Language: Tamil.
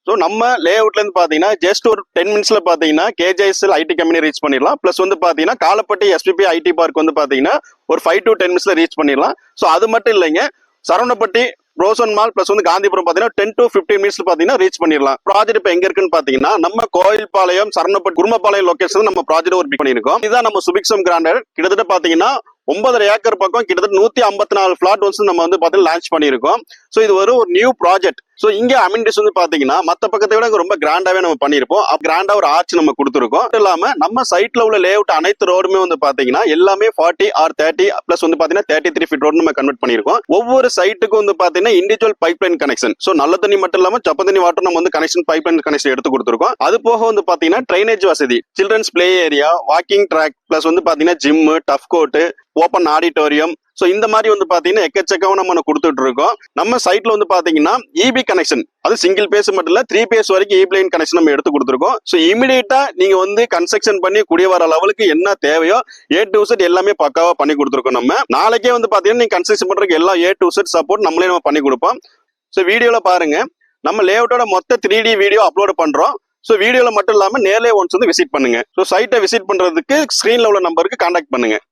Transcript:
ஸோ நம்ம லே அவுட்ல இருந்து பாத்தீங்கன்னா ஜஸ்ட் ஒரு 10 மினிட்ஸ்ல பாத்தீங்கன்னா கேஜிஎஸ்எல் ஐடி கம்பெனி ரீச் பண்ணிடலாம். பிளஸ் வந்து பாத்தீங்கன்னா காலப்பட்டி எஸ்பிபி ஐடி பார்க் வந்து பாத்தீங்கன்னா ஒரு 5 to 10 மினிட்ஸ்ல ரீச் பண்ணிடலாம். ஸோ அது மட்டும் இல்லைங்க, சரவணப்பட்டி ரோசன் மால் பிளஸ் வந்து காந்திபுரம் பாத்தீங்கன்னா 10 to 15 மினிட்ஸ்ல பாத்தீங்கன்னா ரீச் பண்ணிடலாம். ப்ராஜெக்ட் இப்ப எங்க இருக்குன்னு பாத்தீங்கன்னா நம்ம கோயில்பாளையம் சரவணப்பட்டி குருமபாளையம் லொகேஷன் நம்ம ப்ராஜெக்ட் ஒரு பிக் பண்ணிருக்கோம். இதுதான் நம்ம சுபிக்ஷம் கிராண்டட். கிட்டத்தட்ட பாத்தீங்கன்னா 9.5 ஏக்கர் பக்கம் கிட்டத்தட்ட 154 பிளாட் வந்து நம்ம வந்து பாத்தீங்கன்னா லான்ச் பண்ணிருக்கோம். ஸோ இது ஒரு நியூ ப்ராஜெக்ட். ஸோ இங்க அமினிட்டிஸ் வந்து பாத்தீங்கன்னா மத்த பக்கத்தை விட ரொம்ப கிராண்டாவே நம்ம பண்ணிருப்போம். கிராண்டா ஒரு ஆர்ச் நம்ம கொடுத்துருக்கோம். இல்லாம நம்ம சைட்ல உள்ள லே அவுட் அனைத்து ரோடுமே வந்து பாத்தீங்கன்னா எல்லாமே 40 or 30 பிளஸ் வந்து பாத்தீங்கன்னா 33 ஃபீட் ரோடு நம்ம கன்வெர்ட் பண்ணிருக்கோம். ஒவ்வொரு சைட்டுக்கும் வந்து பாத்தீங்கன்னா இண்டிவிஜுவல் பைப்லைன் கனெக்ஷன். ஸோ நல்ல தண்ணி மட்டும் இல்லாம சப்ப தண்ணி வாட்டர் நம்ம வந்து கனெக்ஷன் பைப்லைன் கனெக்ஷன் எடுத்து கொடுத்துருக்கோம். அது போக வந்து பாத்தீங்கன்னா ட்ரைனேஜ் வசதி, children's play area, walking track plus வந்து பாத்தீங்கன்னா gym, turf court, open auditorium. So இந்த மாதிரி வந்து பாத்தீங்கன்னா எக்கச்சக்கம் நம்ம கொடுத்துட்டு இருக்கோம். நம்ம சைட்ல வந்து பாத்தீங்கன்னா இபி கனெக்ஷன், அது சிங்கிள் பேஸ் மட்டும் இல்ல 3 பேஸ் வரைக்கும் இபி லைன் கனெக்ஷன் நம்ம எடுத்து கொடுத்துருக்கோம். ஸோ இமிடியேட்டா நீங்க வந்து கன்ஸ்ட்ரக்ஷன் பண்ணி குடிய வர லெவலுக்கு என்ன தேவையோ A to Z எல்லாமே பக்காவா பண்ணி கொடுத்துருக்கோம். நம்ம நாளைக்கே வந்து பாத்தீங்கன்னா நீங்க கன்ஸ்ட்ரக்ஷன் பண்றதுக்கு எல்லா A to Z சப்போர்ட் நம்மளே நம்ம பண்ணி கொடுப்போம். ஸோ வீடியோல பாருங்க, நம்ம லே அவுட்டோட மொத்த 3D வீடியோ அப்லோட் பண்றோம். ஸோ வீடியோல மட்டும் இல்லாம நேர்ல ஒன்ஸ் வந்து விசிட் பண்ணுங்க. ஸோ சைட்டை விசிட் பண்றதுக்கு ஸ்கிரீன்ல உள்ள நம்பருக்கு கான்டாக்ட் பண்ணுங்க.